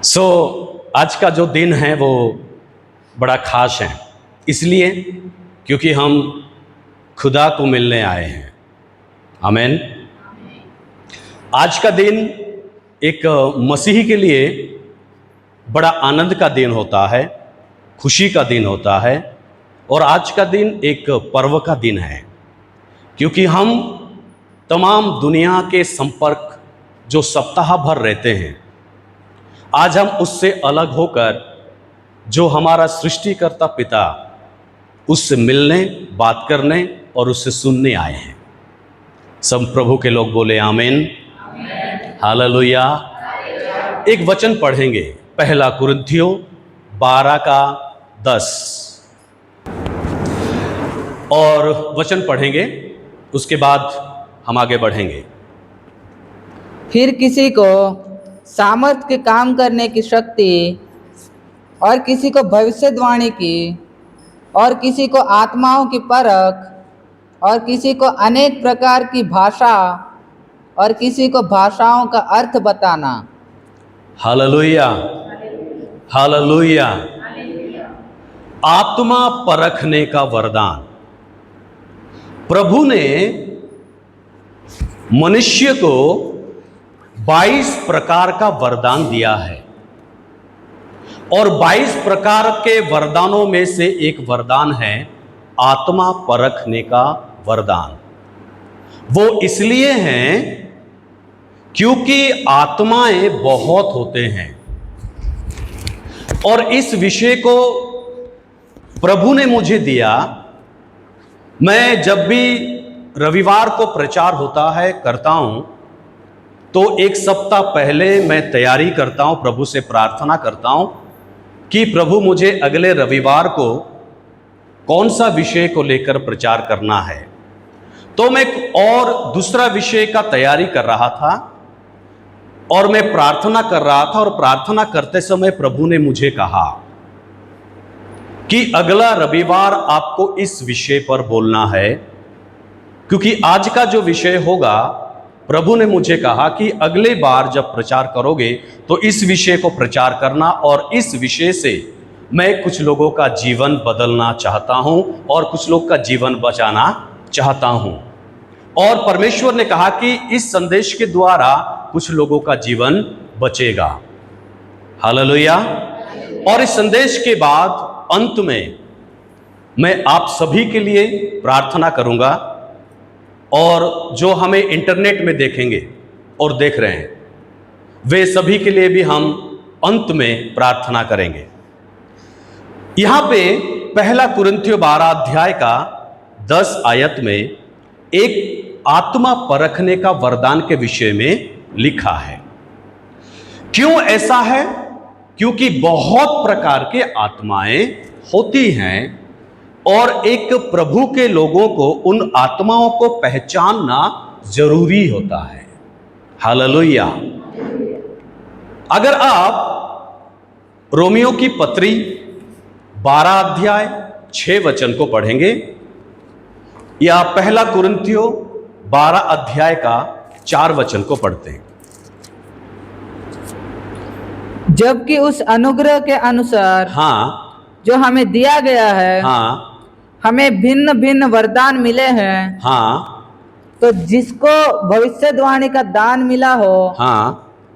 आज का जो दिन है वो बड़ा खास है, इसलिए क्योंकि हम खुदा को मिलने आए हैं। आमीन। आज का दिन एक मसीही के लिए बड़ा आनंद का दिन होता है, खुशी का दिन होता है, और आज का दिन एक पर्व का दिन है, क्योंकि हम तमाम दुनिया के संपर्क जो सप्ताह भर रहते हैं, आज हम उससे अलग होकर जो हमारा सृष्टिकर्ता पिता, उससे मिलने, बात करने और उससे सुनने आए हैं। सब प्रभु के लोग बोले आमीन, हालेलुया। एक वचन पढ़ेंगे, पहला कुरिन्थियों 12:10, और वचन पढ़ेंगे, उसके बाद हम आगे बढ़ेंगे। फिर किसी को सामर्थ्य के काम करने की शक्ति, और किसी को भविष्यवाणी की, और किसी को आत्माओं की परख, और किसी को अनेक प्रकार की भाषा, और किसी को भाषाओं का अर्थ बताना। Hallelujah, hallelujah. आत्मा परखने का वरदान प्रभु ने मनुष्य को 22 प्रकार का वरदान दिया है, और 22 प्रकार के वरदानों में से एक वरदान है आत्मा परखने का वरदान। वो इसलिए है क्योंकि आत्माएं बहुत होते हैं, और इस विषय को प्रभु ने मुझे दिया। मैं जब भी रविवार को प्रचार होता है करता हूं, तो एक सप्ताह पहले मैं तैयारी करता हूं, प्रभु से प्रार्थना करता हूं कि प्रभु मुझे अगले रविवार को कौन सा विषय को लेकर प्रचार करना है। तो मैं और दूसरा विषय का तैयारी कर रहा था, और मैं प्रार्थना कर रहा था, और प्रार्थना करते समय प्रभु ने मुझे कहा कि अगला रविवार आपको इस विषय पर बोलना है, क्योंकि आज का जो विषय होगा, प्रभु ने मुझे कहा कि अगले बार जब प्रचार करोगे तो इस विषय को प्रचार करना, और इस विषय से मैं कुछ लोगों का जीवन बदलना चाहता हूं और कुछ लोग का जीवन बचाना चाहता हूं। और परमेश्वर ने कहा कि इस संदेश के द्वारा कुछ लोगों का जीवन बचेगा। हालेलुया। और इस संदेश के बाद अंत में मैं आप सभी के लिए प्रार्थना करूंगा, और जो हमें इंटरनेट में देखेंगे और देख रहे हैं, वे सभी के लिए भी हम अंत में प्रार्थना करेंगे। यहां पे पहला कुरिन्थियों 12 अध्याय का 10 आयत में एक आत्मा परखने का वरदान के विषय में लिखा है। क्यों ऐसा है? क्योंकि बहुत प्रकार के आत्माएं होती हैं, और एक प्रभु के लोगों को उन आत्माओं को पहचानना जरूरी होता है। हालेलुया। अगर आप रोमियो की पत्री 12 अध्याय 6 वचन को पढ़ेंगे, या पहला कुरिन्थियों 12 अध्याय का 4 वचन को पढ़ते हैं। जबकि उस अनुग्रह के अनुसार जो हमें दिया गया है, हमें भिन्न भिन्न वरदान मिले हैं। तो जिसको भविष्यवाणी का दान मिला हो,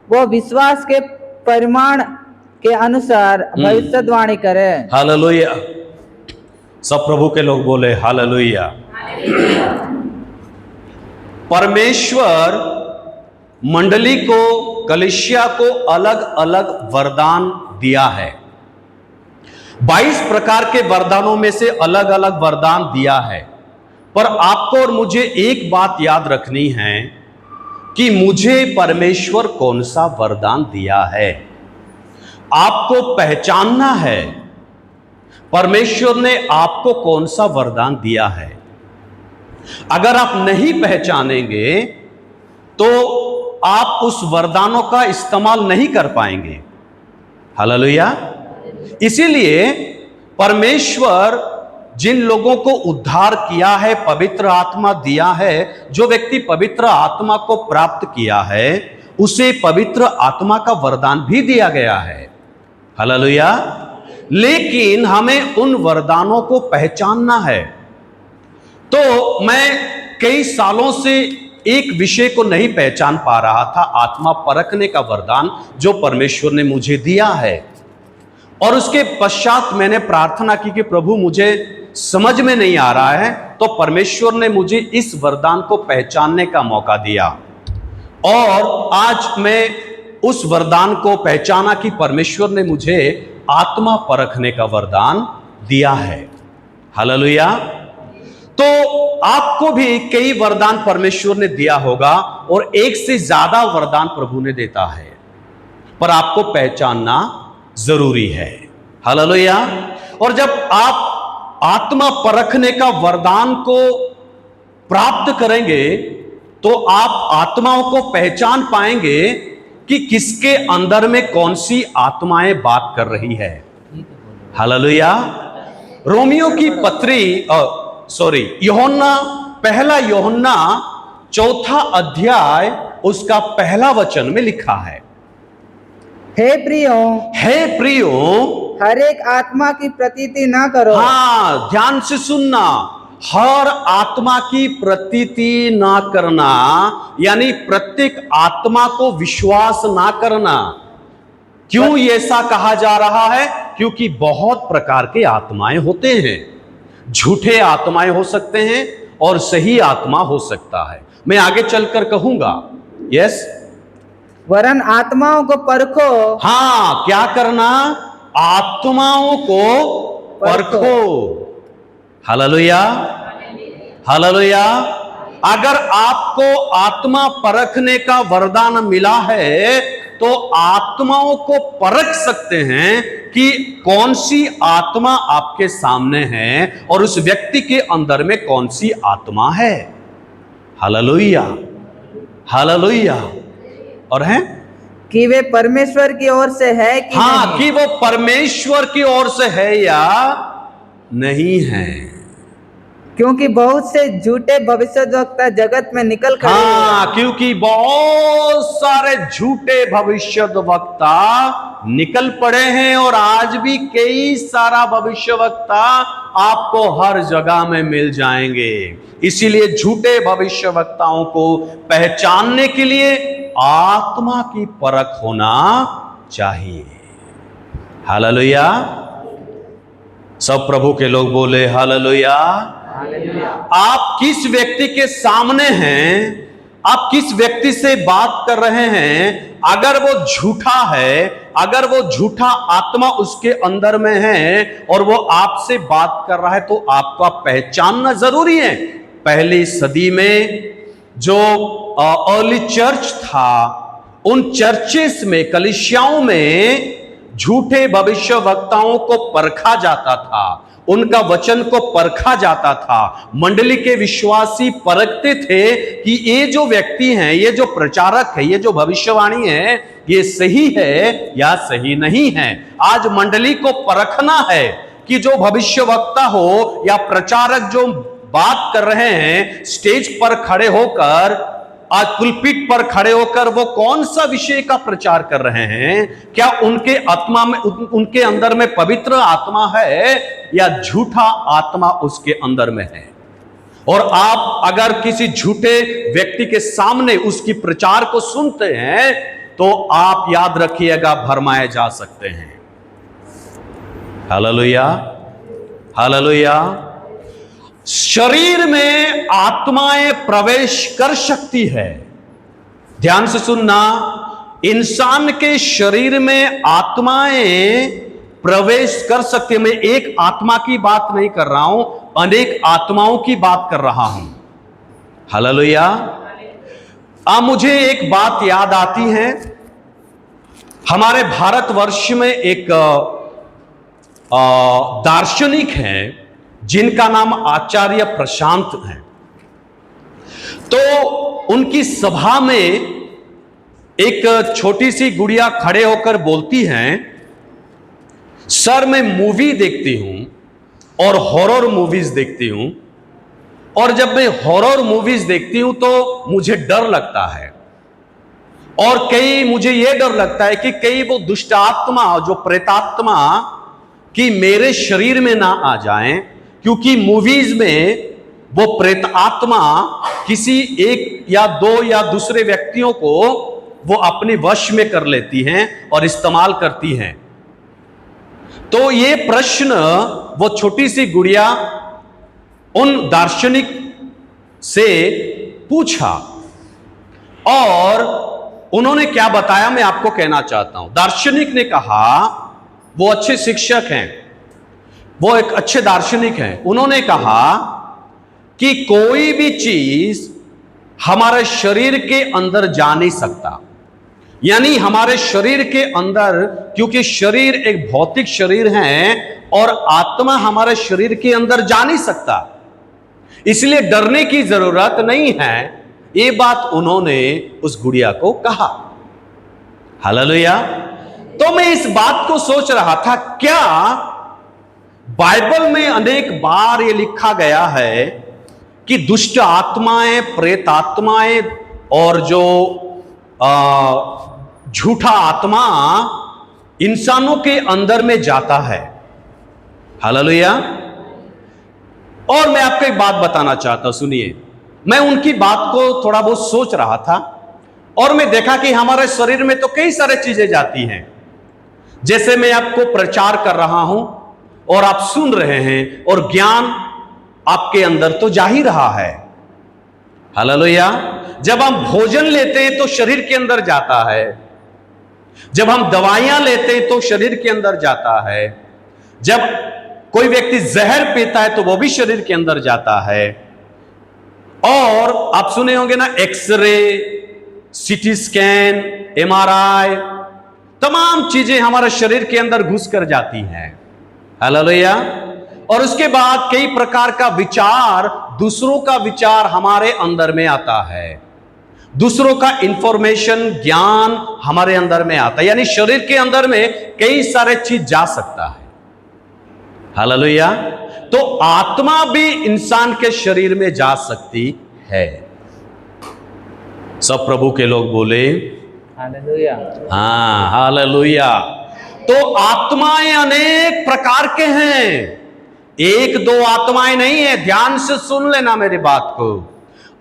वो विश्वास के परिमाण के अनुसार भविष्यवाणी करे। हालेलुया। सब प्रभु के लोग बोले हालेलुया। परमेश्वर मंडली को, कलीसिया को अलग अलग वरदान दिया है। 22 प्रकार के वरदानों में से अलग अलग वरदान दिया है, पर आपको और मुझे एक बात याद रखनी है कि मुझे परमेश्वर कौन सा वरदान दिया है। आपको पहचानना है परमेश्वर ने आपको कौन सा वरदान दिया है। अगर आप नहीं पहचानेंगे तो आप उस वरदानों का इस्तेमाल नहीं कर पाएंगे। हालेलुया। इसीलिए परमेश्वर जिन लोगों को उद्धार किया है, पवित्र आत्मा दिया है, जो व्यक्ति पवित्र आत्मा को प्राप्त किया है, उसे पवित्र आत्मा का वरदान भी दिया गया है। हालेलुया। लेकिन हमें उन वरदानों को पहचानना है। तो मैं कई सालों से एक विषय को नहीं पहचान पा रहा था, आत्मा परखने का वरदान जो परमेश्वर ने मुझे दिया है। और उसके पश्चात मैंने प्रार्थना की कि प्रभु मुझे समझ में नहीं आ रहा है, तो परमेश्वर ने मुझे इस वरदान को पहचानने का मौका दिया। और आज मैं उस वरदान को पहचाना कि परमेश्वर ने मुझे आत्मा परखने का वरदान दिया है। हालेलुया। तो आपको भी कई वरदान परमेश्वर ने दिया होगा और एक से ज्यादा वरदान प्रभु ने देता है, पर आपको पहचानना जरूरी है। हालेलुया। और जब आप आत्मा परखने का वरदान को प्राप्त करेंगे तो आप आत्माओं को पहचान पाएंगे कि किसके अंदर में कौन सी आत्माएं बात कर रही है। हालेलुया। रोमियो की पत्री यूहन्ना, पहला यूहन्ना 4 अध्याय उसका पहला वचन में लिखा है, हे प्रियो, हर एक आत्मा की प्रतीति ना करो। हाँ, ध्यान से सुनना, हर आत्मा की प्रतीति ना करना, यानी प्रत्येक आत्मा को विश्वास ना करना। क्यों ऐसा कहा जा रहा है? क्योंकि बहुत प्रकार के आत्माएं होते हैं। झूठे आत्माएं हो सकते हैं और सही आत्मा हो सकता है। मैं आगे चलकर कहूंगा। यस, वरन आत्माओं को परखो। हाँ, क्या करना? आत्माओं को परखो। Hallelujah, hallelujah. अगर आपको आत्मा परखने का वरदान मिला है तो आत्माओं को परख सकते हैं कि कौन सी आत्मा आपके सामने है और उस व्यक्ति के अंदर में कौन सी आत्मा है। Hallelujah, hallelujah. और है कि वे परमेश्वर की ओर से है कि हाँ नहीं? कि वो परमेश्वर की ओर से है या नहीं है। क्योंकि बहुत से झूठे भविष्यद्वक्ता जगत में निकल कर हाँ, क्योंकि बहुत सारे झूठे भविष्यद्वक्ता निकल पड़े हैं और आज भी कई सारा भविष्यवक्ता आपको हर जगह में मिल जाएंगे। इसीलिए झूठे भविष्यवक्ताओं को पहचानने के लिए आत्मा की परख होना चाहिए। हालेलुया। सब प्रभु के लोग बोले हालेलुया। आप किस व्यक्ति के सामने हैं, आप किस व्यक्ति से बात कर रहे हैं, अगर वो झूठा है, अगर वो झूठा आत्मा उसके अंदर में है और वो आपसे बात कर रहा है तो आपका पहचानना जरूरी है। पहली सदी में जो अर्ली चर्च था, उन चर्चेस में, कलीसियाओं में झूठे भविष्यवक्ताओं को परखा जाता था, उनका वचन को परखा जाता था। मंडली के विश्वासी परखते थे कि ये जो व्यक्ति हैं, ये जो प्रचारक है, ये जो भविष्यवाणी है, ये सही है या सही नहीं है। आज मंडली को परखना है कि जो भविष्यवक्ता हो या प्रचारक जो बात कर रहे हैं स्टेज पर खड़े होकर, आज पुलपिट पर खड़े होकर वो कौन सा विषय का प्रचार कर रहे हैं। क्या उनके आत्मा में, उनके अंदर में पवित्र आत्मा है या झूठा आत्मा उसके अंदर में है। और आप अगर किसी झूठे व्यक्ति के सामने उसकी प्रचार को सुनते हैं तो आप याद रखिएगा, भरमाए जा सकते हैं। Hallelujah, hallelujah. शरीर में आत्माएं प्रवेश कर सकती है। ध्यान से सुनना, इंसान के शरीर में आत्माएं प्रवेश कर सकती है। मैं एक आत्मा की बात नहीं कर रहा हूं, अनेक आत्माओं की बात कर रहा हूं। हालेलुया। मुझे एक बात याद आती है। हमारे भारतवर्ष में एक दार्शनिक हैं जिनका नाम आचार्य प्रशांत है। तो उनकी सभा में एक छोटी सी गुड़िया खड़े होकर बोलती हैं, सर मैं मूवी देखती हूं और हॉरर मूवीज देखती हूं, और जब मैं हॉरर मूवीज देखती हूं तो मुझे डर लगता है, और कई, मुझे यह डर लगता है कि कई वो दुष्ट आत्मा, जो प्रेतात्मा कि मेरे शरीर में ना आ जाएं, क्योंकि मूवीज में वो प्रेत आत्मा किसी एक या दो या दूसरे व्यक्तियों को वो अपने वश में कर लेती हैं और इस्तेमाल करती हैं। तो ये प्रश्न वो छोटी सी गुड़िया उन दार्शनिक से पूछा और उन्होंने क्या बताया मैं आपको कहना चाहता हूं। दार्शनिक ने कहा, वो अच्छे शिक्षक हैं, वो एक अच्छे दार्शनिक हैं, उन्होंने कहा कि कोई भी चीज हमारे शरीर के अंदर जा नहीं सकता, यानी हमारे शरीर के अंदर, क्योंकि शरीर एक भौतिक शरीर है और आत्मा हमारे शरीर के अंदर जा नहीं सकता, इसलिए डरने की जरूरत नहीं है। ये बात उन्होंने उस गुड़िया को कहा। हालेलुया। तो मैं इस बात को सोच रहा था, क्या बाइबल में अनेक बार ये लिखा गया है कि दुष्ट आत्माएं, प्रेत आत्माएं और जो झूठा आत्मा इंसानों के अंदर में जाता है। हालेलुया। और मैं आपको एक बात बताना चाहता हूं, सुनिए। मैं उनकी बात को थोड़ा बहुत सोच रहा था और मैं देखा कि हमारे शरीर में तो कई सारे चीजें जाती हैं। जैसे मैं आपको प्रचार कर रहा हूं और आप सुन रहे हैं और ज्ञान आपके अंदर तो जा ही रहा है। हालेलुया। जब हम भोजन लेते हैं तो शरीर के अंदर जाता है, जब हम दवाइयां लेते हैं तो शरीर के अंदर जाता है, जब कोई व्यक्ति जहर पीता है तो वो भी शरीर के अंदर जाता है। और आप सुने होंगे ना, एक्सरे, सीटी स्कैन, एमआरआई, तमाम चीजें हमारे शरीर के अंदर घुस कर जाती हैं। हालेलुया। और उसके बाद कई प्रकार का विचार, दूसरों का विचार हमारे अंदर में आता है, दूसरों का इंफॉर्मेशन, ज्ञान हमारे अंदर में आता है, यानी शरीर के अंदर में कई सारे चीज जा सकता है। हालेलुया। तो आत्मा भी इंसान के शरीर में जा सकती है। सब प्रभु के लोग बोले हालेलुया। हाँ, हालेलुया। तो आत्माएं अनेक प्रकार के हैं, एक दो आत्माएं नहीं है। ध्यान से सुन लेना मेरी बात को।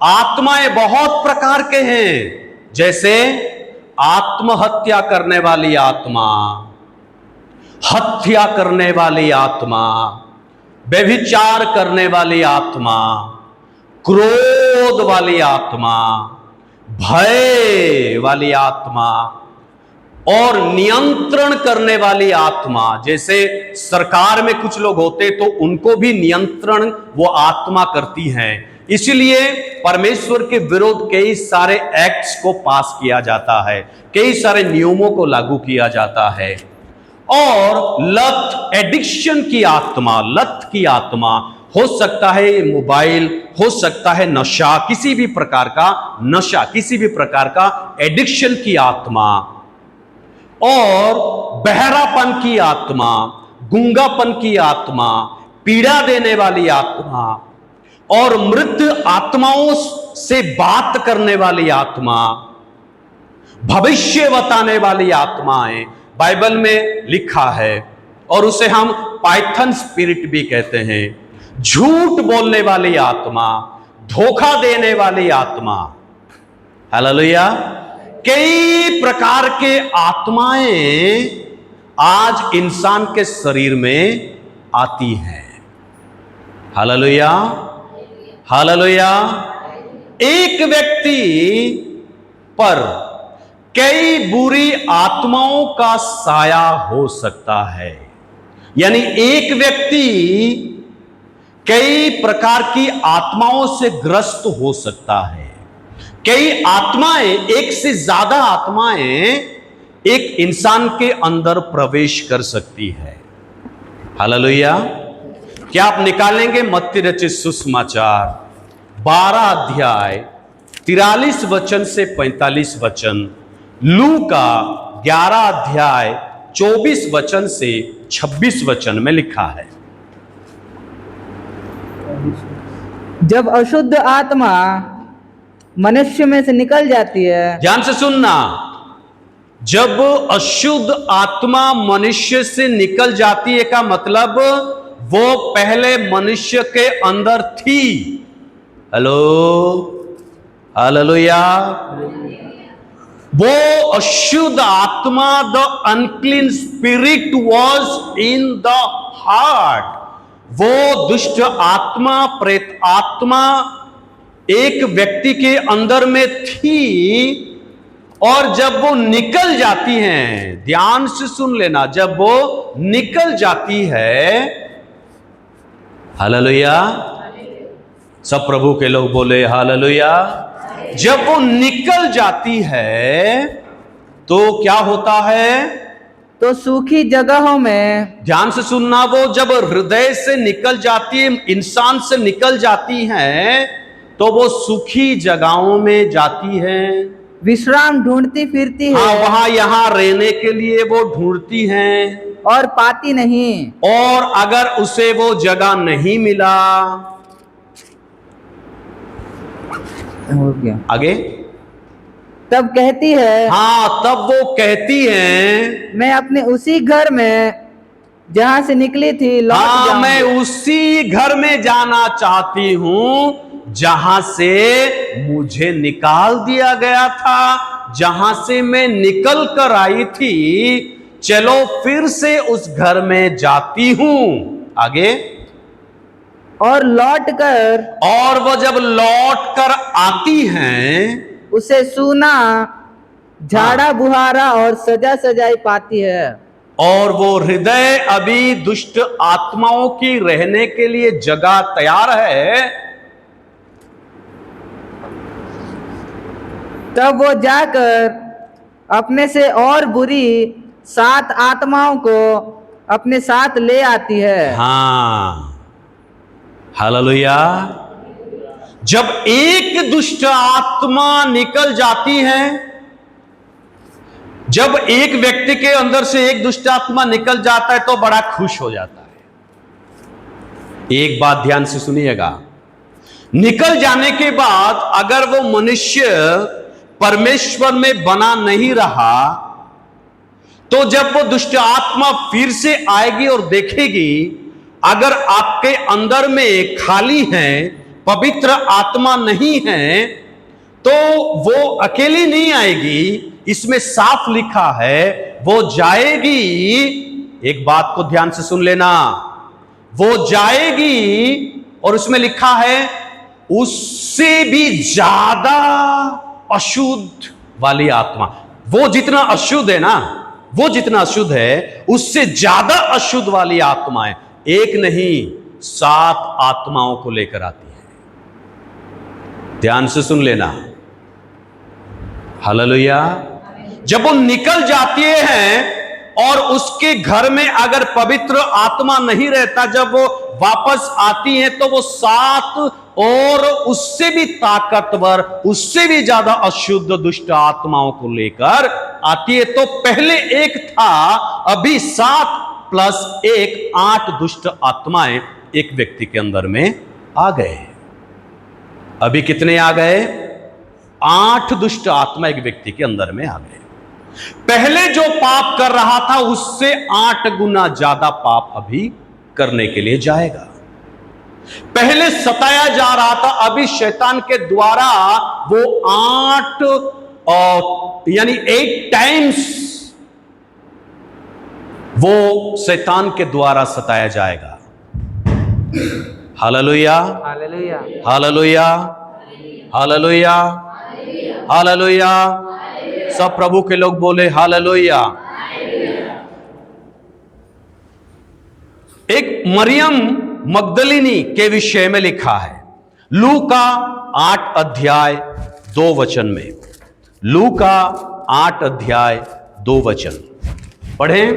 आत्माएं बहुत प्रकार के हैं, जैसे आत्महत्या करने वाली आत्मा, हत्या करने वाली आत्मा, व्यभिचार करने वाली आत्मा, क्रोध वाली आत्मा, भय वाली आत्मा और नियंत्रण करने वाली आत्मा। जैसे सरकार में कुछ लोग होते तो उनको भी नियंत्रण वो आत्मा करती हैं, इसलिए परमेश्वर के विरुद्ध कई सारे एक्ट्स को पास किया जाता है, कई सारे नियमों को लागू किया जाता है। और लत, एडिक्शन की आत्मा, लत की आत्मा, हो सकता है मोबाइल, हो सकता है नशा, किसी भी प्रकार का नशा, किसी भी प्रकार का एडिक्शन की आत्मा, और बहरापन की आत्मा, गूंगापन की आत्मा, पीड़ा देने वाली आत्मा, और मृत आत्माओं से बात करने वाली आत्मा, भविष्य बताने वाली आत्माएं बाइबल में लिखा है, और उसे हम पाइथन स्पिरिट भी कहते हैं। झूठ बोलने वाली आत्मा, धोखा देने वाली आत्मा। हालेलुया। कई प्रकार के आत्माएं आज इंसान के शरीर में आती हैं। Hallelujah, hallelujah. एक व्यक्ति पर कई बुरी आत्माओं का साया हो सकता है, यानी एक व्यक्ति कई प्रकार की आत्माओं से ग्रस्त हो सकता है। कई आत्माएं, एक से ज्यादा आत्माएं एक इंसान के अंदर प्रवेश कर सकती है। हालेलुया। क्या आप निकालेंगे मत्ती रचित सुसमाचार 12 अध्याय 43 वचन से 45 वचन, लूका 11 अध्याय 24 वचन से 26 वचन में लिखा है। जब अशुद्ध आत्मा मनुष्य में से निकल जाती है, ध्यान से सुनना, जब अशुद्ध आत्मा मनुष्य से निकल जाती है का मतलब वो पहले मनुष्य के अंदर थी। Hello, hallelujah. वो अशुद्ध आत्मा, the unclean spirit was in the heart. वो दुष्ट आत्मा, प्रेत आत्मा एक व्यक्ति के अंदर में थी, और जब वो निकल जाती हैं, ध्यान से सुन लेना, जब वो निकल जाती है, हालेलुया, सब प्रभु के लोग बोले हालेलुया। जब वो निकल जाती है तो क्या होता है? तो सूखी जगहों में, ध्यान से सुनना, वो जब हृदय से निकल जाती है, इंसान से निकल जाती है, तो वो सूखी जगहों में जाती है, विश्राम ढूंढती फिरती है। हाँ, वहां यहां रहने के लिए वो ढूंढती हैं और पाती नहीं। और अगर उसे वो जगह नहीं मिला, हो गया आगे, तब कहती है, हाँ, तब वो कहती हैं, मैं अपने उसी घर में जहां से निकली थी लौट जाऊंगी। मैं उसी घर में जाना चाहती हूं जहां से मुझे निकाल दिया गया था, जहां से मैं निकल कर आई थी। चलो फिर से उस घर में जाती हूं। आगे, और लौटकर, और वो जब लौट कर आती हैं, उसे सूना, झाड़ा बुहारा और सजा सजाई पाती है। और वो हृदय अभी दुष्ट आत्माओं की रहने के लिए जगह तैयार है। तब वो जाकर अपने से और बुरी 7 आत्माओं को अपने साथ ले आती है। हाँ, हालेलुया। जब एक दुष्ट आत्मा निकल जाती है, जब एक व्यक्ति के अंदर से एक दुष्ट आत्मा निकल जाता है तो बड़ा खुश हो जाता है। एक बात ध्यान से सुनिएगा, निकल जाने के बाद अगर वो मनुष्य परमेश्वर में बना नहीं रहा, तो जब वो दुष्ट आत्मा फिर से आएगी और देखेगी, अगर आपके अंदर में खाली है, पवित्र आत्मा नहीं है, तो वो अकेली नहीं आएगी। इसमें साफ लिखा है वो जाएगी, एक बात को ध्यान से सुन लेना, वो जाएगी और उसमें लिखा है उससे भी ज्यादा अशुद्ध वाली आत्मा। वो जितना अशुद्ध है ना, वो जितना अशुद्ध है, उससे ज्यादा अशुद्ध वाली आत्माएं, एक नहीं 7 आत्माओं को लेकर आती है। ध्यान से सुन लेना, हालेलुया। जब वो निकल जाती हैं और उसके घर में अगर पवित्र आत्मा नहीं रहता, जब वो वापस आती हैं तो वो 7 और उससे भी ताकतवर, उससे भी ज्यादा अशुद्ध दुष्ट आत्माओं को लेकर आती है। तो पहले एक था, अभी 7 + 1 8 दुष्ट आत्माएं एक व्यक्ति के अंदर में आ गए। अभी कितने आ गए? 8 दुष्ट आत्मा एक व्यक्ति के अंदर में आ गए। पहले जो पाप कर रहा था उससे 8 गुना ज्यादा पाप अभी करने के लिए जाएगा। पहले सताया जा रहा था, अभी शैतान के द्वारा वो 8 यानी 8 टाइम्स वो शैतान के द्वारा सताया जाएगा। Hallelujah, hallelujah, hallelujah, hallelujah, hallelujah. सब प्रभु के लोग बोले हालेलुया। एक मरियम मगदलिनी के विषय में लिखा है लूका 8 अध्याय 2 वचन में। लूका 8 अध्याय 2 वचन पढ़ें।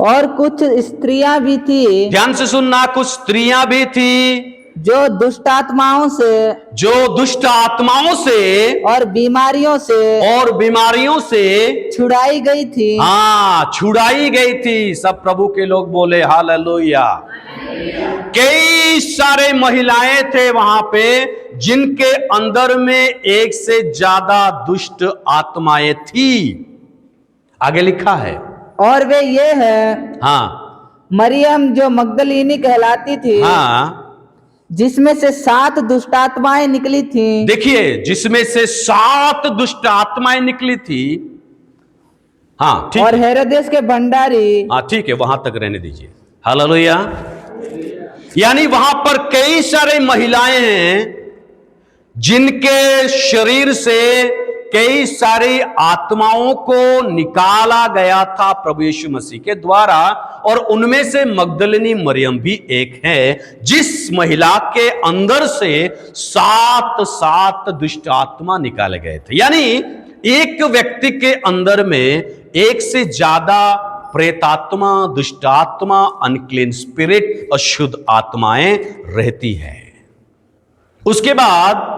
और कुछ स्त्रियां भी थी, ध्यान से सुनना, कुछ स्त्रियां भी थी जो दुष्ट आत्माओं से और बीमारियों से छुड़ाई गई थी। हाँ, छुड़ाई गई थी। सब प्रभु के लोग बोले हालेलुया। कई सारे महिलाएं थे वहां पे जिनके अंदर में एक से ज्यादा दुष्ट आत्माएं थी। आगे लिखा है, और वे ये है, हाँ, मरियम जो मगदलीनी कहलाती थी, हाँ, जिसमें से 7 दुष्ट आत्माएं निकली थी। देखिए, जिसमें से 7 दुष्ट आत्माएं निकली थी। हाँ, ठीक, और हेरोदेस के भंडारी, हाँ ठीक है, वहां तक रहने दीजिए। हालेलुया। यानी वहां पर कई सारे महिलाएं हैं जिनके शरीर से कई सारी आत्माओं को निकाला गया था प्रभु यीशु मसीह के द्वारा, और उनमें से मगदलिनी मरियम भी एक है, जिस महिला के अंदर से 7 दुष्ट आत्मा निकाले गए थे। यानी एक व्यक्ति के अंदर में एक से ज्यादा प्रेतात्मा, दुष्टात्मा, अनक्लीन स्पिरिट, अशुद्ध आत्माएं रहती है। उसके बाद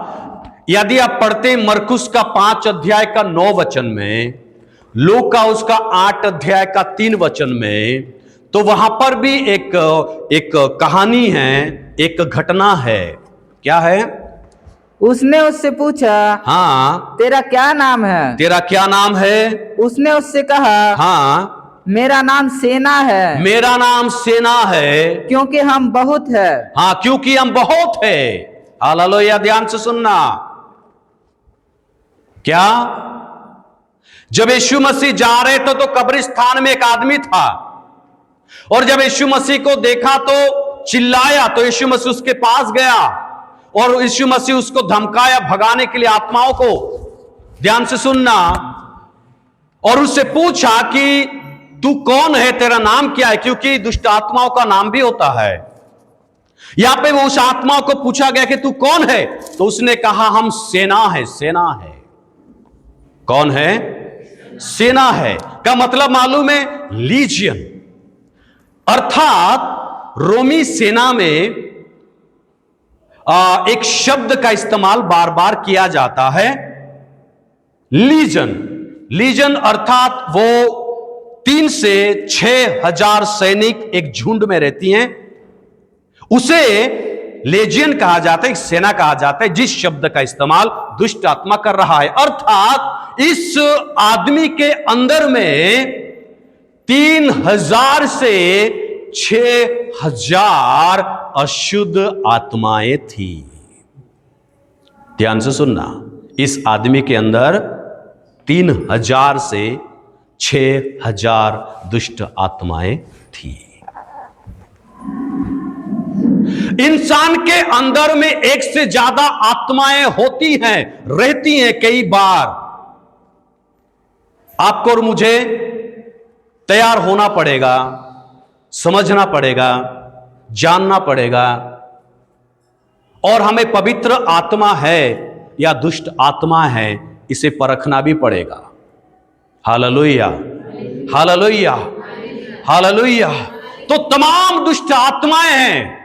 यदि आप पढ़ते हैं मरकुस का 5 अध्याय का 9 वचन में, लूका का उसका 8 अध्याय का 3 वचन में, तो वहां पर भी एक कहानी है, एक घटना है। क्या है? उसने उससे पूछा, हाँ, तेरा क्या नाम है? तेरा क्या नाम है? उसने उससे कहा, हाँ, मेरा नाम सेना है। मेरा नाम सेना है, क्योंकि हम बहुत है। हाँ, क्योंकि हम बहुत है। हालेलुया। ध्यान से सुनना। क्या? जब यीशु मसीह जा रहे थे तो कब्रिस्तान में एक आदमी था, और जब यीशु मसीह को देखा तो चिल्लाया, तो यीशु मसीह उसके पास गया और यीशु मसीह उसको धमकाया भगाने के लिए आत्माओं को। ध्यान से सुनना। और उससे पूछा कि तू कौन है, तेरा नाम क्या है, क्योंकि दुष्ट आत्माओं का नाम भी होता है। यहां पे वो उस आत्मा को पूछा गया कि तू कौन है, तो उसने कहा हम सेना है, सेना है। कौन है? सेना है का मतलब मालूम है? लीजियन, अर्थात रोमी सेना में एक शब्द का इस्तेमाल बार बार किया जाता है, लीजन। लीजन अर्थात वो 3 से 6 हजार सैनिक एक झुंड में रहती हैं, उसे लेजियन कहा जाता है, एक सेना कहा जाता है, जिस शब्द का इस्तेमाल दुष्ट आत्मा कर रहा है। अर्थात इस आदमी के अंदर में 3000 से 6000 अशुद्ध आत्माएं थी। ध्यान से सुनना, इस आदमी के अंदर 3000 से 6000 दुष्ट आत्माएं थी। इंसान के अंदर में एक से ज्यादा आत्माएं होती हैं, रहती हैं। कई बार आपको और मुझे तैयार होना पड़ेगा, समझना पड़ेगा, जानना पड़ेगा, और हमें पवित्र आत्मा है या दुष्ट आत्मा है इसे परखना भी पड़ेगा। Hallelujah, hallelujah, hallelujah. तो तमाम दुष्ट आत्माएं हैं।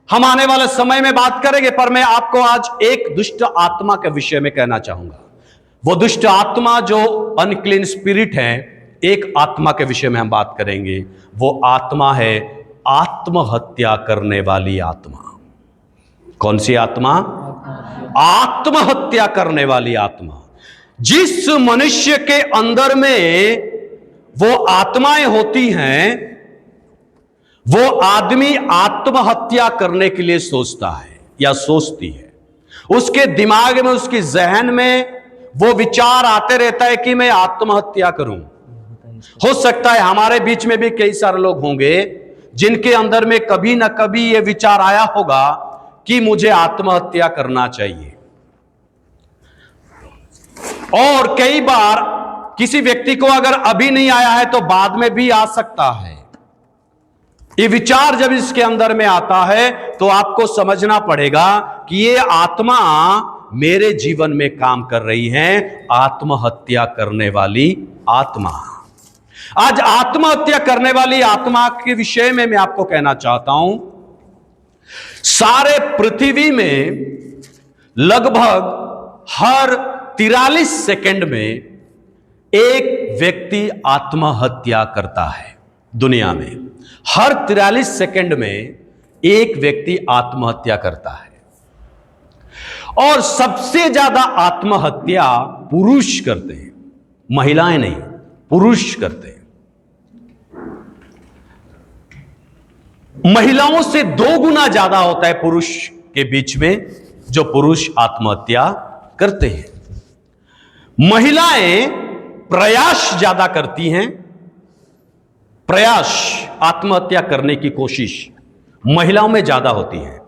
हम आने वाले समय में बात करेंगे, पर मैं आपको आज एक दुष्ट आत्मा के विषय में कहना चाहूंगा। वो दुष्ट आत्मा जो अनक्लीन स्पिरिट है, एक आत्मा के विषय में हम बात करेंगे। वो आत्मा है आत्महत्या करने वाली आत्मा। कौन सी आत्मा? आत्महत्या करने वाली आत्मा। जिस मनुष्य के अंदर में वो आत्माएं होती हैं, वो आदमी आत्महत्या करने के लिए सोचता है या सोचती है। उसके दिमाग में, उसके जहन में वो विचार आते रहता है कि मैं आत्महत्या करूं। हो सकता है हमारे बीच में भी कई सारे लोग होंगे जिनके अंदर में कभी ना कभी ये विचार आया होगा कि मुझे आत्महत्या करना चाहिए। और कई बार किसी व्यक्ति को अगर अभी नहीं आया है तो बाद में भी आ सकता है। ये विचार जब इसके अंदर में आता है तो आपको समझना पड़ेगा कि ये आत्मा मेरे जीवन में काम कर रही है, आत्महत्या करने वाली आत्मा। आज आत्महत्या करने वाली आत्मा के विषय में मैं आपको कहना चाहता हूं। सारे पृथ्वी में लगभग हर 43 सेकंड में एक व्यक्ति आत्महत्या करता है। दुनिया में हर 43 सेकंड में एक व्यक्ति आत्महत्या करता है। और सबसे ज्यादा आत्महत्या पुरुष करते हैं, महिलाएं नहीं, पुरुष करते हैं। महिलाओं से 2 गुना ज्यादा होता है पुरुष के बीच में जो पुरुष आत्महत्या करते हैं। महिलाएं प्रयास ज्यादा करती हैं, प्रयास आत्महत्या करने की कोशिश महिलाओं में ज्यादा होती है।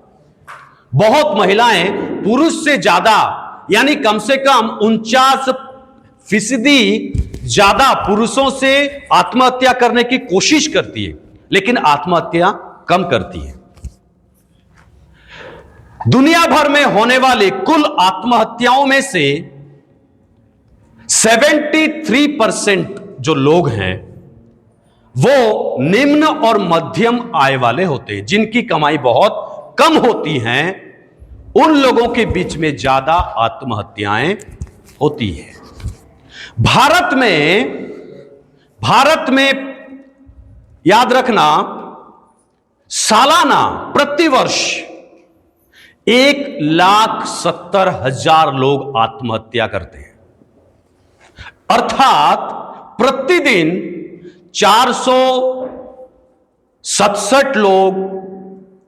बहुत महिलाएं पुरुष से ज्यादा, यानी कम से कम 49% ज्यादा पुरुषों से आत्महत्या करने की कोशिश करती है, लेकिन आत्महत्या कम करती है। दुनिया भर में होने वाली कुल आत्महत्याओं में से 73% जो लोग हैं वो निम्न और मध्यम आय वाले होते हैं, जिनकी कमाई बहुत कम होती हैं। उन लोगों के बीच में ज्यादा आत्महत्याएं होती हैं। भारत में याद रखना, सालाना प्रतिवर्ष 1,70,000 लोग आत्महत्या करते हैं, अर्थात प्रतिदिन 467 लोग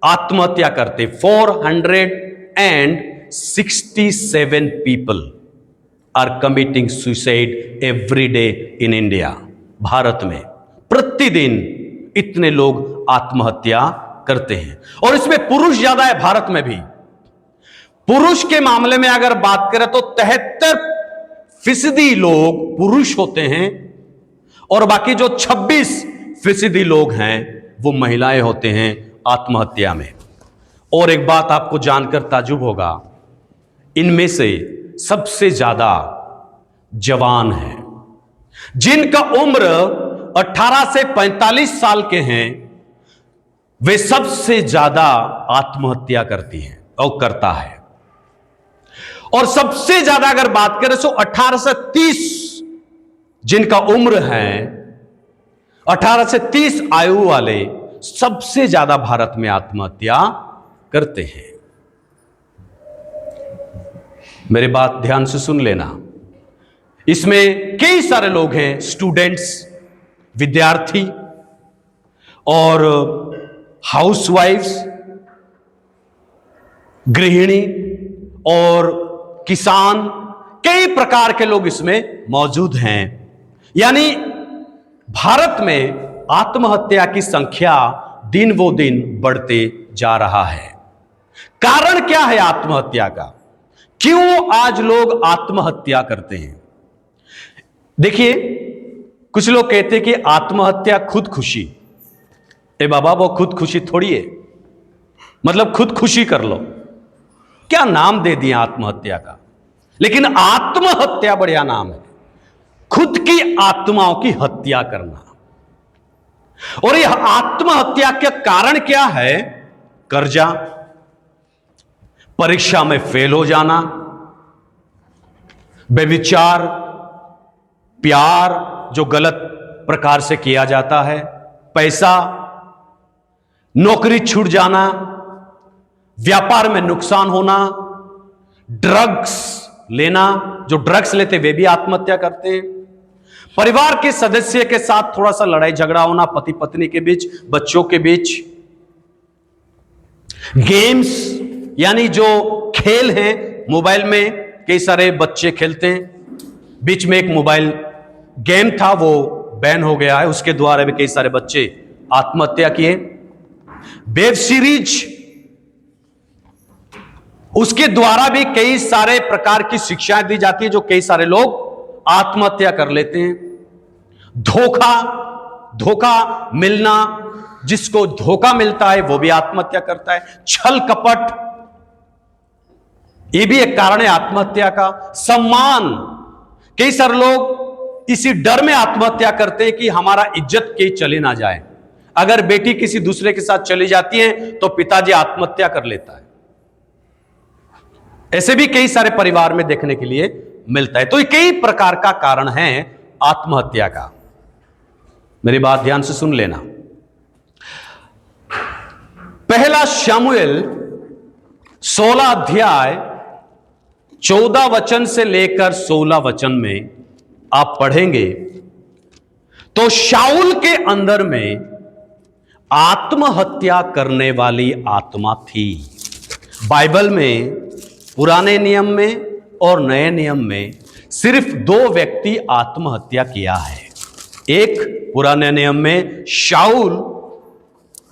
आत्महत्या करते। 467 people are committing suicide every day in India। Bharat में प्रतिदिन इतने लोग आत्महत्या करते हैं, और इसमें पुरुष ज्यादा है। भारत में भी पुरुष के मामले में अगर बात करें तो 73% लोग पुरुष होते हैं, और बाकी जो 26% लोग हैं वो महिलाएं होते हैं आत्महत्या में। और एक बात आपको जानकर ताज्जुब होगा, इनमें से सबसे ज्यादा जवान हैं, जिनका उम्र 18 से 45 साल के हैं, वे सबसे ज्यादा आत्महत्या करती हैं और करता है। और सबसे ज्यादा अगर बात करें तो 18 से 30 जिनका उम्र है, 18 से 30 आयु वाले सबसे ज्यादा भारत में आत्महत्या करते हैं। मेरी बात ध्यान से सुन लेना, इसमें कई सारे लोग हैं, स्टूडेंट्स, विद्यार्थी और हाउसवाइफ्स, गृहिणी और किसान, कई प्रकार के लोग इसमें मौजूद हैं। यानी भारत में आत्महत्या की संख्या दिन वो दिन बढ़ते जा रहा है। कारण क्या है आत्महत्या का? क्यों आज लोग आत्महत्या करते हैं? देखिए, कुछ लोग कहते हैं कि आत्महत्या खुदकुशी। ए बाबा, वो खुदकुशी थोड़ी है, मतलब खुदकुशी कर लो, क्या नाम दे दिया आत्महत्या का। लेकिन आत्महत्या बढ़िया नाम है, खुद की आत्माओं की हत्या करना। और यह आत्महत्या के कारण क्या है? कर्जा, परीक्षा में फेल हो जाना, व्यभिचार, प्यार जो गलत प्रकार से किया जाता है, पैसा, नौकरी छूट जाना, व्यापार में नुकसान होना, ड्रग्स लेना, जो ड्रग्स लेते वे भी आत्महत्या करते हैं, परिवार के सदस्य के साथ थोड़ा सा लड़ाई झगड़ा होना, पति पत्नी के बीच, बच्चों के बीच, गेम्स यानी जो खेल हैं मोबाइल में कई सारे बच्चे खेलते हैं। बीच में एक मोबाइल गेम था, वो बैन हो गया है, उसके द्वारा भी कई सारे बच्चे आत्महत्या किए। वेब सीरीज, उसके द्वारा भी कई सारे प्रकार की शिक्षाएं दी जाती है, जो कई सारे लोग आत्महत्या कर लेते हैं। धोखा मिलना, जिसको धोखा मिलता है वो भी आत्महत्या करता है। छल कपट, ये भी एक कारण है आत्महत्या का। सम्मान, कई सारे लोग इसी डर में आत्महत्या करते हैं कि हमारा इज्जत कहीं चली ना जाए। अगर बेटी किसी दूसरे के साथ चली जाती है तो पिताजी आत्महत्या कर लेता है। ऐसे भी कई सारे परिवार में देखने के लिए मिलता है। तो ये कई प्रकार का कारण है आत्महत्या का। मेरी बात ध्यान से सुन लेना। पहला शमूएल 16 अध्याय 14 वचन से लेकर 16 वचन में आप पढ़ेंगे तो शाऊल के अंदर में आत्महत्या करने वाली आत्मा थी। बाइबल में पुराने नियम में और नए नियम में सिर्फ 2 व्यक्ति आत्महत्या किया है। एक पुराने नियम में शाऊल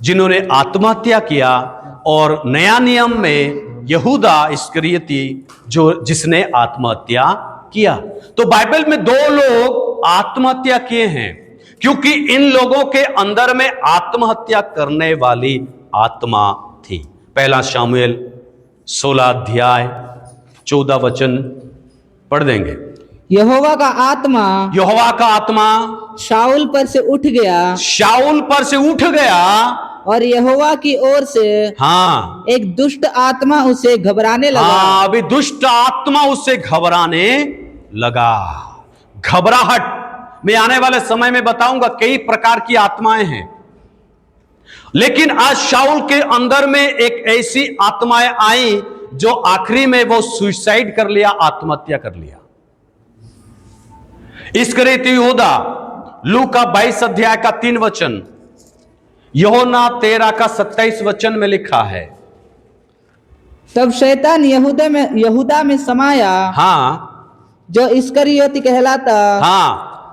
जिन्होंने आत्महत्या किया, और नया नियम में यहूदा इस्करियोती जिसने आत्महत्या किया। तो बाइबल में 2 लोग आत्महत्या किए हैं क्योंकि इन लोगों के अंदर में आत्महत्या करने वाली आत्मा थी। पहला शामुएल 16 अध्याय 14 वचन पढ़ देंगे। यहोवा का आत्मा शाऊल पर से उठ गया और यहोवा की ओर से एक दुष्ट आत्मा उसे घबराने लगा। अभी दुष्ट आत्मा उसे घबराने लगा। घबराहट मैं आने वाले समय में बताऊंगा, कई प्रकार की आत्माएं हैं, लेकिन आज शाऊल के अंदर में एक ऐसी आत्माएं आई जो आखिरी में वो सुसाइड कर लिया, आत्महत्या कर लिया। इस्करियोती यहूदा, लूका 22 अध्याय का 3 वचन, यूहन्ना 13 का 27 वचन में लिखा है, तब शैतान यहूदा में समाया, जो इस्करियोती कहलाता,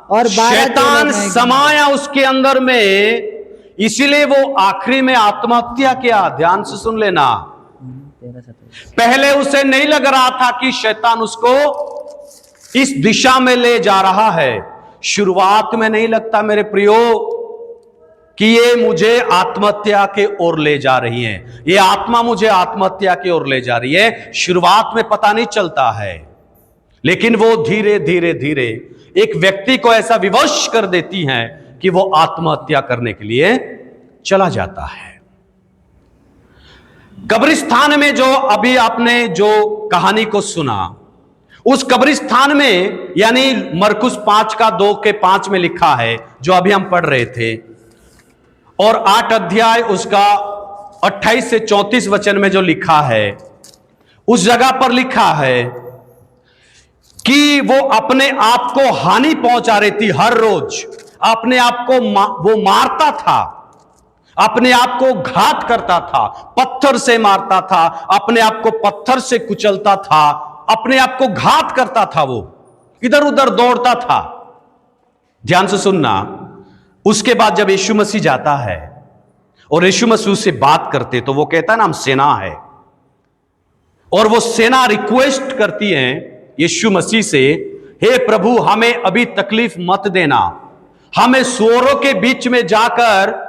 और शैतान समाया उसके अंदर में, इसीलिए वो आखिरी में आत्महत्या किया। ध्यान से सुन लेना, पहले उसे नहीं लग रहा था कि शैतान उसको इस दिशा में ले जा रहा है। शुरुआत में नहीं लगता मेरे प्रियो कि ये मुझे आत्महत्या के ओर ले जा रही है, ये आत्मा मुझे आत्महत्या की ओर ले जा रही है। शुरुआत में पता नहीं चलता है, लेकिन वो धीरे धीरे धीरे एक व्यक्ति को ऐसा विवश कर देती है कि वो आत्महत्या करने के लिए चला जाता है। कब्रिस्तान में जो अभी आपने जो कहानी को सुना, उस कब्रिस्तान में यानी मरकुस 5 का 2 के 5 में लिखा है, जो अभी हम पढ़ रहे थे, और 8 अध्याय उसका 28 से 34 वचन में जो लिखा है, उस जगह पर लिखा है कि वो अपने आप को हानि पहुंचा रही थी। हर रोज अपने आप को वो मारता था, अपने आप को घात करता था, पत्थर से मारता था, अपने आप को पत्थर से कुचलता था, अपने आप को घात करता था, वो इधर उधर दौड़ता था। ध्यान से सुनना, उसके बाद जब यीशु मसीह जाता है और यीशु मसीह से बात करते, तो वो कहता है ना हम सेना है, और वो सेना रिक्वेस्ट करती है यीशु मसीह से, हे प्रभु हमें अभी तकलीफ मत देना, हमें सूअरों के बीच में जाकर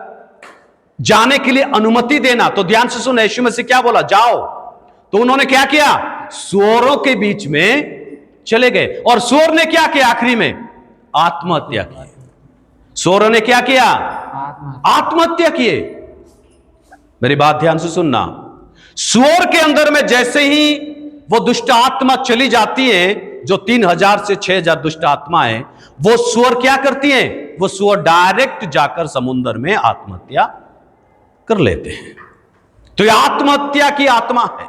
जाने के लिए अनुमति देना। तो ध्यान से सुन, यीशु मसीह क्या बोला, जाओ। तो उन्होंने क्या किया, सूअरों के बीच में चले गए, और सूअर ने क्या किया, आखिरी में आत्महत्या की। सूअरों ने क्या किया, आत्महत्या किए। मेरी बात ध्यान से सुनना, सूअर के अंदर में जैसे ही वो दुष्ट आत्मा चली जाती है, जो 3000 से 6000 दुष्ट आत्माएं, वो सूअर क्या करती हैं, वो सूअर डायरेक्ट जाकर समुद्र में आत्महत्या कर लेते हैं। तो ये आत्महत्या की आत्मा है,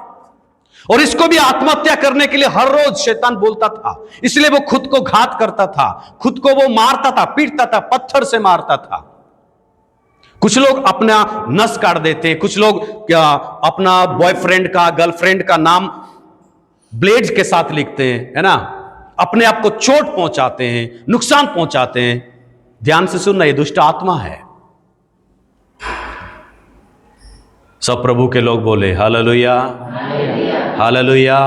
और इसको भी आत्महत्या करने के लिए हर रोज शैतान बोलता था, इसलिए वो खुद को घात करता था, खुद को वो मारता था, पीटता था, पत्थर से मारता था। कुछ लोग अपना नस काट देते हैं, कुछ लोग अपना बॉयफ्रेंड का, गर्लफ्रेंड का नाम ब्लेड्स के साथ लिखते हैं, है ना, अपने आप को चोट पहुंचाते हैं, नुकसान पहुंचाते हैं। ध्यान से सुनना, ये दुष्ट आत्मा है। सब प्रभु के लोग बोले हालेलुया, हालेलुया।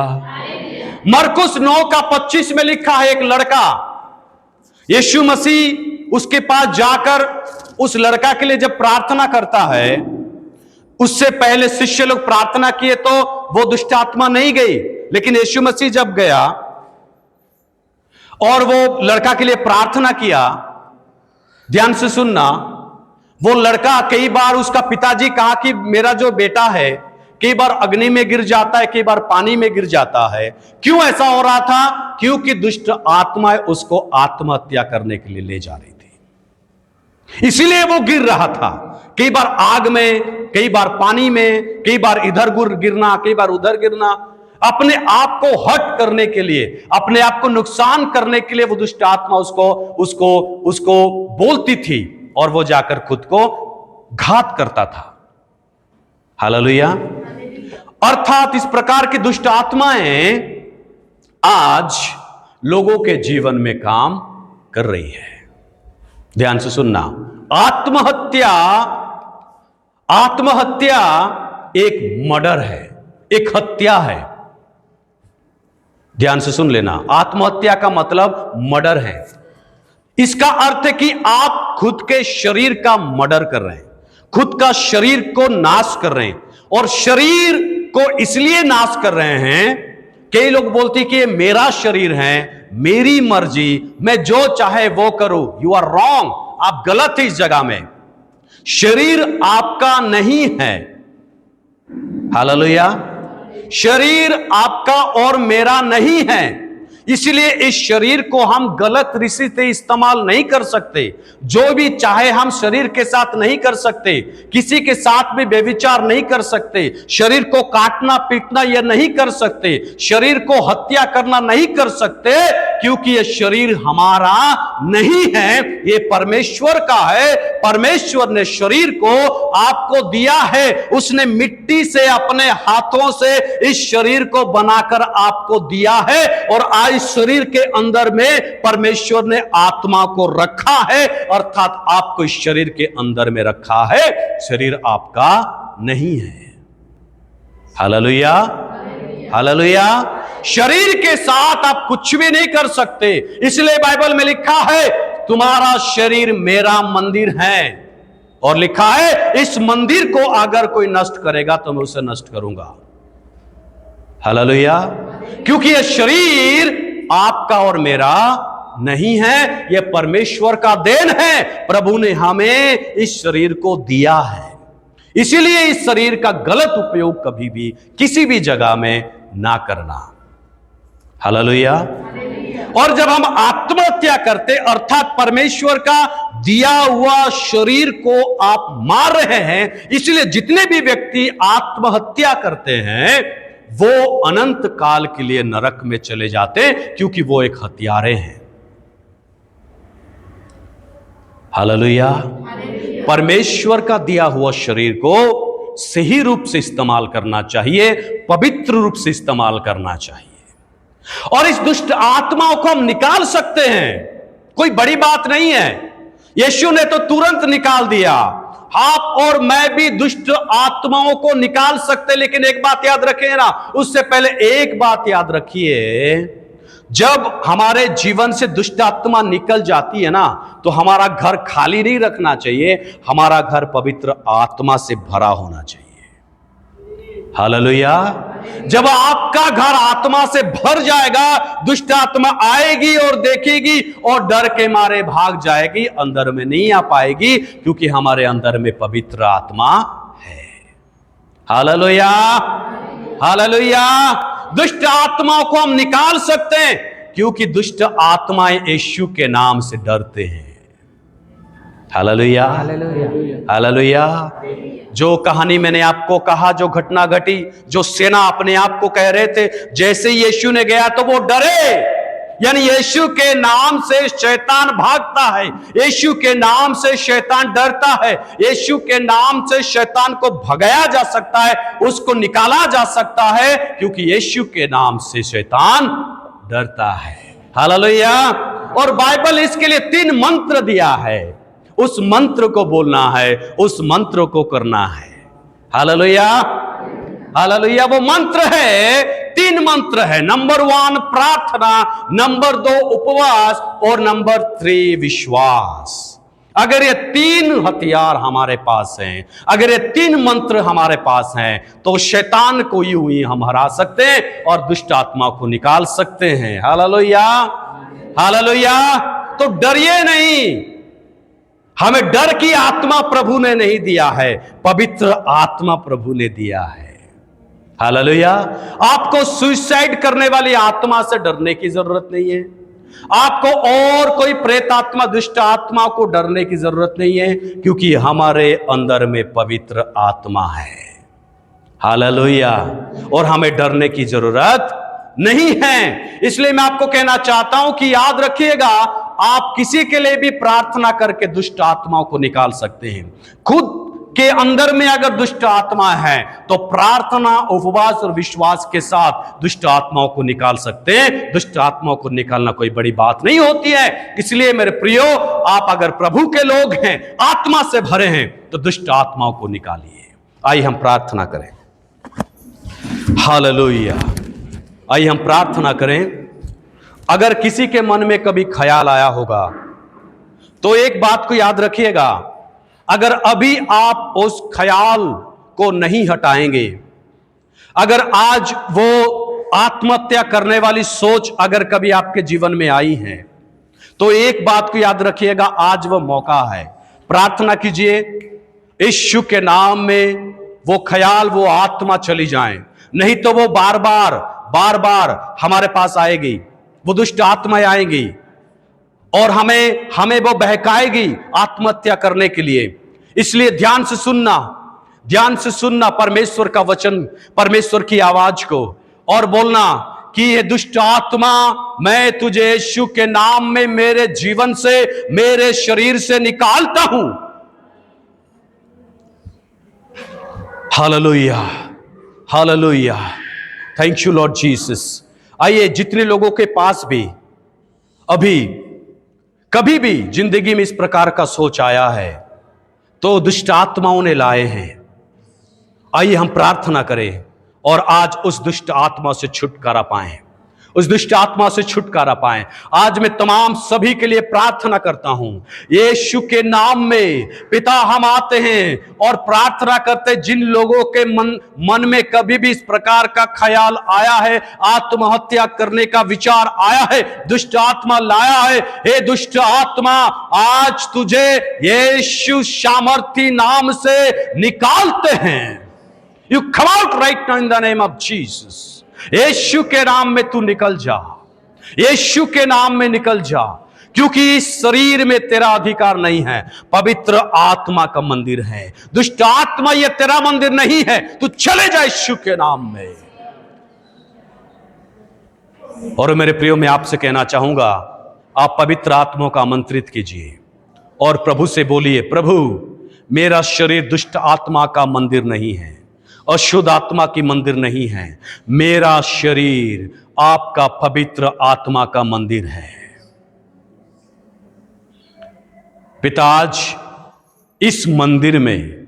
मरकुस 9 का 25 में लिखा है, एक लड़का, यीशु मसीह उसके पास जाकर उस लड़का के लिए जब प्रार्थना करता है, उससे पहले शिष्य लोग प्रार्थना किए तो वो दुष्ट आत्मा नहीं गई, लेकिन यीशु मसीह जब गया और वो लड़का के लिए प्रार्थना किया, ध्यान से सुनना, वो लड़का, कई बार उसका पिताजी कहा कि मेरा जो बेटा है कई बार अग्नि में गिर जाता है, कई बार पानी में गिर जाता है। क्यों ऐसा हो रहा था, क्योंकि दुष्ट आत्माएं उसको आत्महत्या करने के लिए ले जा रही थी, इसीलिए वो गिर रहा था। कई बार आग में, कई बार पानी में, कई बार इधर गिरना, कई बार उधर गिरना, अपने आप को हर्ट करने के लिए, अपने आप को नुकसान करने के लिए वो दुष्ट आत्मा उसको बोलती थी और वो जाकर खुद को घात करता था। हालेलुया। अर्थात इस प्रकार की दुष्ट आत्माएं आज लोगों के जीवन में काम कर रही है। ध्यान से सुनना, आत्महत्या एक मर्डर है, एक हत्या है। ध्यान से सुन लेना, आत्महत्या का मतलब मर्डर है। इसका अर्थ है कि आप खुद के शरीर का मर्डर कर रहे हैं, खुद का शरीर को नाश कर रहे हैं। और शरीर को इसलिए नाश कर रहे हैं, कई लोग बोलते हैं कि ये मेरा शरीर है, मेरी मर्जी, मैं जो चाहे वो करूं। यू आर रॉन्ग, आप गलत है इस जगह में। शरीर आपका नहीं है। हालेलुया। शरीर आपका और मेरा नहीं है, इसलिए इस शरीर को हम गलत रीति से इस्तेमाल नहीं कर सकते। जो भी चाहे हम शरीर के साथ नहीं कर सकते, किसी के साथ भी व्यभिचार नहीं कर सकते, शरीर को काटना पीटना यह नहीं कर सकते, शरीर को हत्या करना नहीं कर सकते, क्योंकि यह शरीर हमारा नहीं है, ये परमेश्वर का है। परमेश्वर ने शरीर को आपको दिया है, उसने मिट्टी से अपने हाथों से इस शरीर को बनाकर आपको दिया है। और आज शरीर के अंदर में परमेश्वर ने आत्मा को रखा है, अर्थात आपको इस शरीर के अंदर में रखा है, शरीर आपका नहीं है। Hallelujah, hallelujah. शरीर के साथ आप कुछ भी नहीं कर सकते, इसलिए बाइबल में लिखा है तुम्हारा शरीर मेरा मंदिर है, और लिखा है इस मंदिर को अगर कोई नष्ट करेगा तो मैं उसे नष्ट करूंगा। हालेलुया। क्योंकि यह शरीर आपका और मेरा नहीं है, यह परमेश्वर का देन है। प्रभु ने हमें इस शरीर को दिया है, इसीलिए इस शरीर का गलत उपयोग कभी भी किसी भी जगह में ना करना। हालेलुया। और जब हम आत्महत्या करते, अर्थात परमेश्वर का दिया हुआ शरीर को आप मार रहे हैं, इसलिए जितने भी व्यक्ति आत्महत्या करते हैं वो अनंत काल के लिए नरक में चले जाते हैं, क्योंकि वो एक हत्यारे हैं। हालेलुया। परमेश्वर का दिया हुआ शरीर को सही रूप से इस्तेमाल करना चाहिए, पवित्र रूप से इस्तेमाल करना चाहिए, और इस दुष्ट आत्माओं को हम निकाल सकते हैं। कोई बड़ी बात नहीं है, यीशु ने तो तुरंत निकाल दिया। आप और मैं भी दुष्ट आत्माओं को निकाल सकते, लेकिन एक बात याद रखें ना, उससे पहले एक बात याद रखिए, जब हमारे जीवन से दुष्ट आत्मा निकल जाती है ना, तो हमारा घर खाली नहीं रखना चाहिए, हमारा घर पवित्र आत्मा से भरा होना चाहिए। हालेलुया। जब आपका घर आत्मा से भर जाएगा, दुष्ट आत्मा आएगी और देखेगी और डर के मारे भाग जाएगी, अंदर में नहीं आ पाएगी, क्योंकि हमारे अंदर में पवित्र आत्मा है। Hallelujah, hallelujah. दुष्ट आत्माओं को हम निकाल सकते हैं, क्योंकि दुष्ट आत्माएं यीशु के नाम से डरते हैं। Hallelujah, hallelujah. जो कहानी मैंने आपको कहा, जो घटना घटी, जो सेना अपने आप को कह रहे थे, जैसे ही यीशु ने गया तो वो डरे। यानी यीशु के नाम से शैतान भागता है, यीशु के नाम से शैतान डरता है, यीशु के नाम से शैतान को भगाया जा सकता है, उसको निकाला जा सकता है, क्योंकि यीशु के नाम से शैतान डरता है। हालेलुया। और बाइबल इसके लिए 3 मंत्र दिया है, उस मंत्र को बोलना है, उस मंत्र को करना है। Hallelujah, hallelujah. वो मंत्र है, 3 मंत्र है। नंबर 1 प्रार्थना, नंबर 2 उपवास, और नंबर 3 विश्वास। अगर ये 3 हथियार हमारे पास हैं, अगर ये 3 मंत्र हमारे पास हैं, तो शैतान को यूं ही हम हरा सकते हैं और दुष्ट आत्मा को निकाल सकते हैं। Hallelujah, hallelujah. तो डरिए नहीं, हमें डर की आत्मा प्रभु ने नहीं दिया है, पवित्र आत्मा प्रभु ने दिया है। हालेलुया। आपको सुसाइड करने वाली आत्मा से डरने की जरूरत नहीं है, आपको और कोई प्रेत आत्मा, दुष्ट आत्मा को डरने की जरूरत नहीं है, क्योंकि हमारे अंदर में पवित्र आत्मा है। हालेलुया। और हमें डरने की जरूरत नहीं है। इसलिए मैं आपको कहना चाहता हूं कि याद रखिएगा, आप किसी के लिए भी प्रार्थना करके दुष्ट आत्माओं को निकाल सकते हैं। खुद के अंदर में अगर दुष्ट आत्मा है तो प्रार्थना, उपवास और विश्वास के साथ दुष्ट आत्माओं को निकाल सकते हैं। दुष्ट आत्माओं को निकालना कोई बड़ी बात नहीं होती है। इसलिए मेरे प्रियो, आप अगर प्रभु के लोग हैं, आत्मा से भरे हैं, तो दुष्ट आत्माओं को निकालिए। आइए हम प्रार्थना करें। हालेलुया। आइए हम प्रार्थना करें। अगर किसी के मन में कभी ख्याल आया होगा तो एक बात को याद रखिएगा, अगर अभी आप उस ख्याल को नहीं हटाएंगे, अगर आज वो आत्महत्या करने वाली सोच अगर कभी आपके जीवन में आई है, तो एक बात को याद रखिएगा, आज वो मौका है। प्रार्थना कीजिए, यीशु के नाम में वो ख्याल, वो आत्मा चली जाए। नहीं तो वो बार बार हमारे पास आएगी, वो दुष्ट आत्माएं आएंगी और हमें वो बहकाएगी आत्महत्या करने के लिए। इसलिए ध्यान से सुनना परमेश्वर का वचन, परमेश्वर की आवाज को, और बोलना कि ये दुष्ट आत्मा, मैं तुझे यीशु के नाम में मेरे जीवन से, मेरे शरीर से निकालता हूं। Hallelujah, hallelujah, thank you Lord Jesus. आइए, जितने लोगों के पास भी अभी कभी भी जिंदगी में इस प्रकार का सोच आया है तो दुष्ट आत्माओं ने लाए हैं, आइए हम प्रार्थना करें और आज उस दुष्ट आत्मा से छुटकारा पाएं, उस दुष्ट आत्मा से छुटकारा पाएं। आज मैं तमाम सभी के लिए प्रार्थना करता हूं, यीशु के नाम में पिता, हम आते हैं और प्रार्थना करते, जिन लोगों के मन में कभी भी इस प्रकार का ख्याल आया है, आत्महत्या करने का विचार आया है, दुष्ट आत्मा लाया है, हे दुष्ट आत्मा, आज तुझे यीशु सामर्थी नाम से निकालते हैं। You come out right now in the name of Jesus. यीशु के नाम में तू निकल जा, यीशु के नाम में निकल जा, क्योंकि इस शरीर में तेरा अधिकार नहीं है, पवित्र आत्मा का मंदिर है। दुष्ट आत्मा, ये तेरा मंदिर नहीं है, तू चले जा यीशु के नाम में। और मेरे प्रियो, मैं आपसे कहना चाहूंगा, आप पवित्र आत्मा का आमंत्रित कीजिए और प्रभु से बोलिए, प्रभु, मेरा शरीर दुष्ट आत्मा का मंदिर नहीं है, अशुद्ध आत्मा की मंदिर नहीं है, मेरा शरीर आपका पवित्र आत्मा का मंदिर है। पिता, आज इस मंदिर में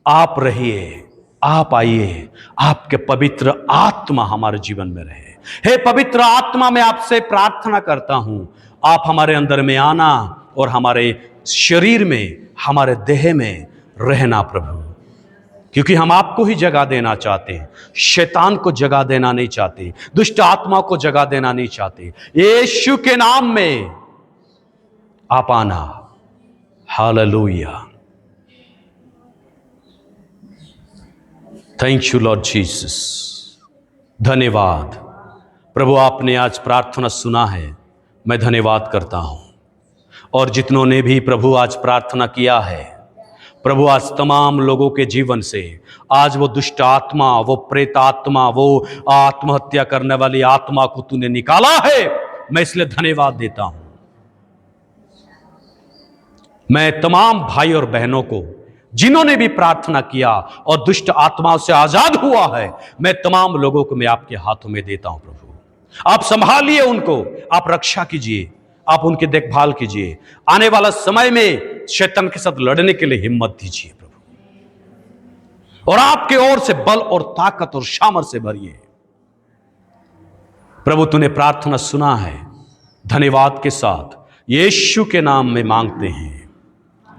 आप रहिए, आप आइए, आपके पवित्र आत्मा हमारे जीवन में रहे। हे पवित्र आत्मा, मैं आपसे प्रार्थना करता हूं, आप हमारे अंदर में आना और हमारे शरीर में, हमारे देह में रहना प्रभु, क्योंकि हम आपको ही जगह देना चाहते हैं, शैतान को जगह देना नहीं चाहते, दुष्ट आत्मा को जगह देना नहीं चाहते। यीशु के नाम में आप आना। Hallelujah, thank you Lord Jesus. धन्यवाद प्रभु, आपने आज प्रार्थना सुना है, मैं धन्यवाद करता हूं। और जितनों ने भी प्रभु आज प्रार्थना किया है, प्रभु, आज तमाम लोगों के जीवन से आज वो दुष्ट आत्मा, वो प्रेत आत्मा, वो आत्महत्या करने वाली आत्मा को तूने निकाला है, मैं इसलिए धन्यवाद देता हूं। मैं तमाम भाई और बहनों को जिन्होंने भी प्रार्थना किया और दुष्ट आत्माओं से आजाद हुआ है, मैं तमाम लोगों को मैं आपके हाथों में देता हूं। प्रभु, आप संभालिए उनको, आप रक्षा कीजिए, आप उनकी देखभाल कीजिए। आने वाला समय में शैतान के साथ लड़ने के लिए हिम्मत दीजिए प्रभु, और आपके ओर से बल और ताकत और सामर्थ से भरिए। प्रभु, तूने प्रार्थना सुना है, धन्यवाद के साथ यीशु के नाम में मांगते हैं,